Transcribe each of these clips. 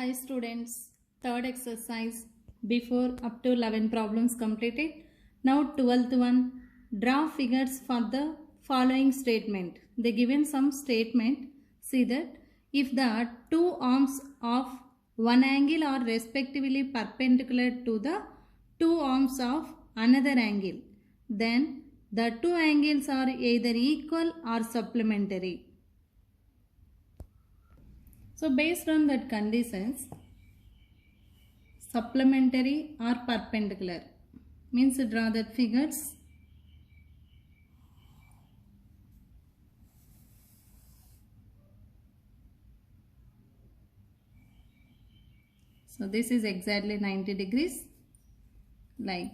Hi students, third exercise before up to 11 problems completed. Now 12th one, draw figures for the following statement. They given some statement. See that if the two arms of one angle are respectively perpendicular to the two arms of another angle, then the two angles are either equal or supplementary. So based on that conditions, supplementary or perpendicular means draw that figures. So this is exactly 90 degrees, like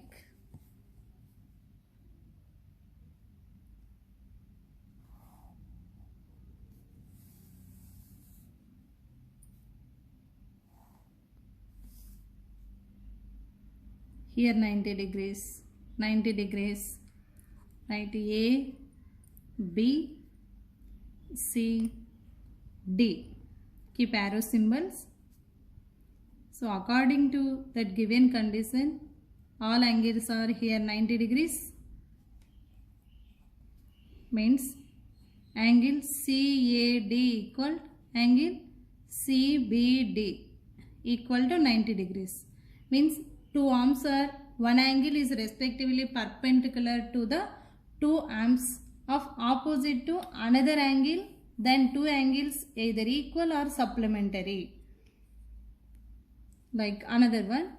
here 90 degrees, 90 degrees, right? A, B, C, D. Keep arrow symbols. So according to that given condition, all angles are here 90 degrees. Means angle CAD equal angle CBD equal to 90 degrees. Means two arms are, one angle is respectively perpendicular to the two arms of opposite to another angle, then two angles either equal or supplementary. Like another one.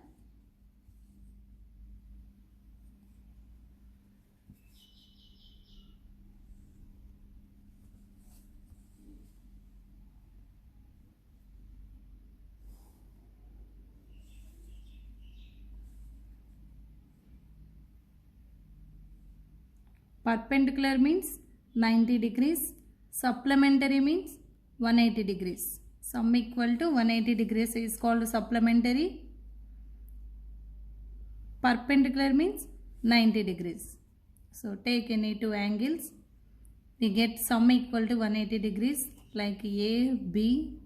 Perpendicular means 90 degrees. Supplementary means 180 degrees. Sum equal to 180 degrees is called supplementary. Perpendicular means 90 degrees. So take any two angles. We get sum equal to 180 degrees like A, B,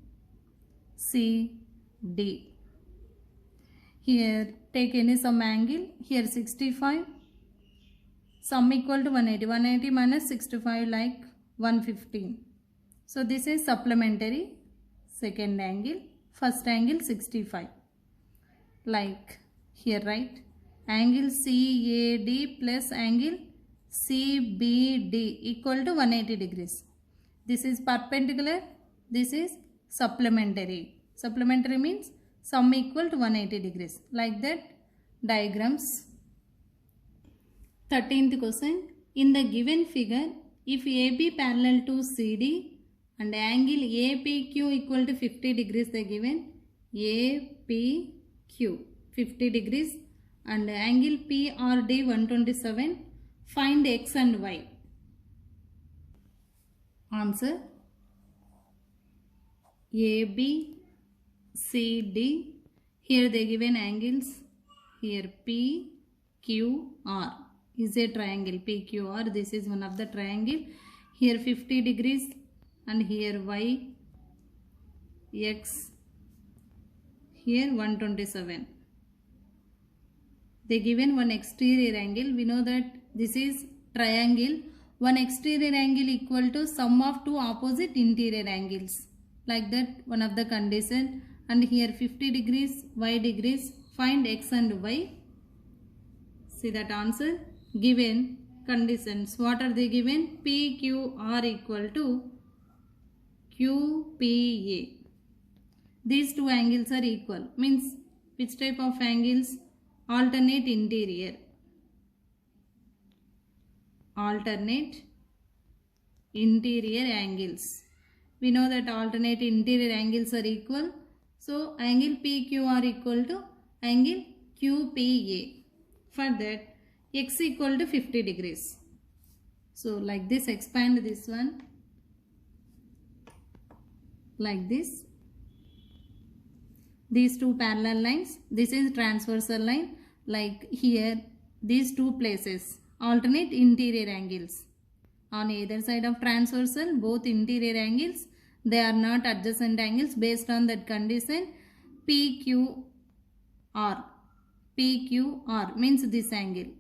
C, D. Here take any some angle. Here 65. Sum equal to 180. 180 minus 65 like 115. So this is supplementary. Second angle. First angle 65. Like here, right? Angle CAD plus angle CBD equal to 180 degrees. This is perpendicular. This is supplementary. Supplementary means sum equal to 180 degrees. Like that diagrams. 13th question. In the given figure, if AB parallel to CD and angle APQ equal to 50 degrees, they given APQ 50 degrees and angle PRD 127, find X and Y. Answer AB, CD. Here they given angles. Here P, Q, R is a triangle. PQR, this is one of the triangle. Here 50 degrees and here Y, X, here 127. They given one exterior angle. We know that this is triangle. One exterior angle equal to sum of two opposite interior angles. Like that one of the condition. And here 50 degrees, Y degrees. Find X and Y. See that answer. Given conditions. What are they given? PQR equal to QPA. These two angles are equal. Means which type of angles? Alternate interior. Alternate interior angles. We know that alternate interior angles are equal. So angle PQR equal to angle QPA. For that X equal to 50 degrees. So like this, expand this one. Like this. These two parallel lines. This is transversal line. Like here, these two places. Alternate interior angles. On either side of transversal, both interior angles, they are not adjacent angles. Based on that condition, PQR. PQR means this angle.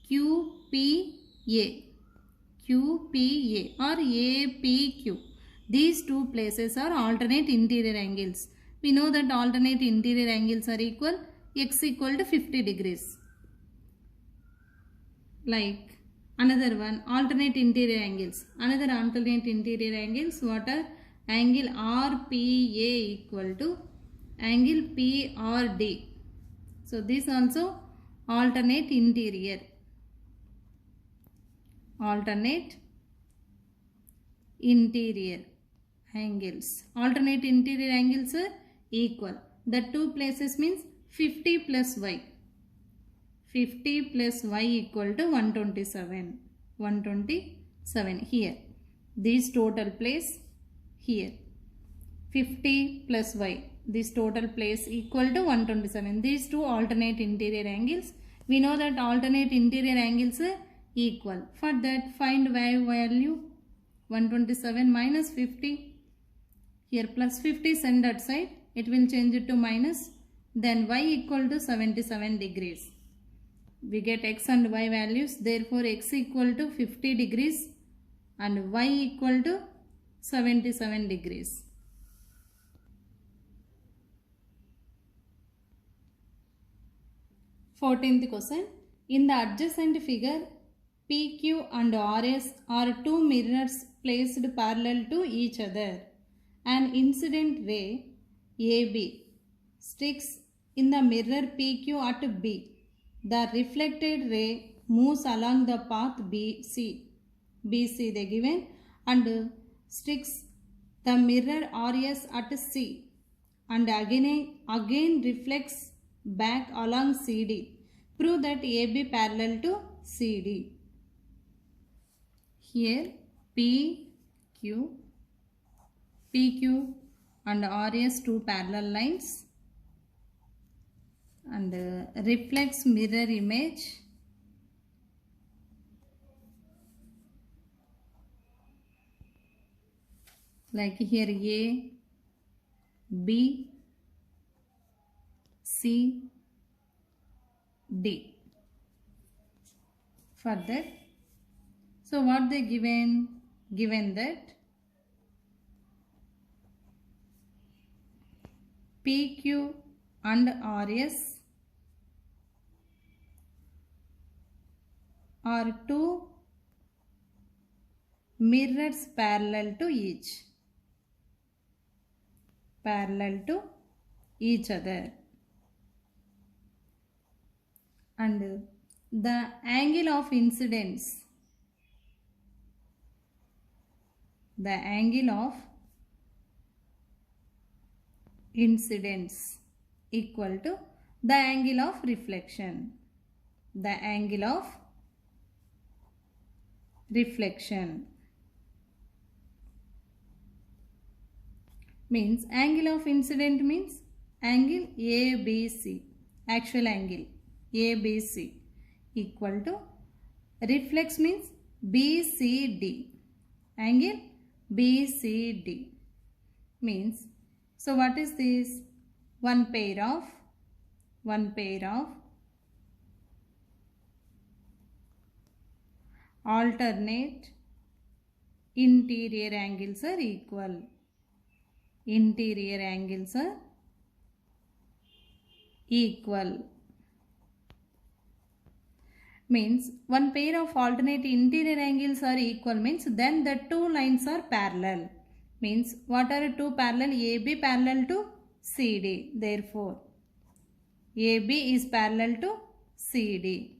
QPA. QPA or APQ. These two places are alternate interior angles. We know that alternate interior angles are equal. X equal to 50 degrees. Like another one, alternate interior angles. Another alternate interior angles, what are? Angle RPA equal to angle PRD. So this also alternate interior. Alternate interior angles. Alternate interior angles are equal. The two places means 50 plus y. 50 plus y equal to 127. 127 here. This total place here. 50 plus y. This total place equal to 127. These two alternate interior angles. We know that alternate interior angles are equal. For that, find y value. 127 minus 50. Here plus 50 send that side. It will change it to minus. Then y equal to 77 degrees. We get x and y values. Therefore, x equal to 50 degrees and y equal to 77 degrees. Fourteenth question. In the adjacent figure, PQ and RS are two mirrors placed parallel to each other. An incident ray AB sticks in the mirror PQ at B. The reflected ray moves along the path BC they given and sticks the mirror RS at C and again reflects back along CD. Prove that AB parallel to CD. Here PQ and RS two parallel lines and reflects mirror image like here A, B, C, D. Further, so what they given that PQ and RS are two mirrors parallel to each other, and the angle of incidence equal to the angle of reflection. Means angle of incident means angle ABC, actual angle ABC equal to reflex means BCD, angle BCD means, so what is this? One pair of alternate interior angles are equal. Means one pair of alternate interior angles are equal means then the two lines are parallel. Means what are two parallel? AB parallel to CD. Therefore, AB is parallel to CD.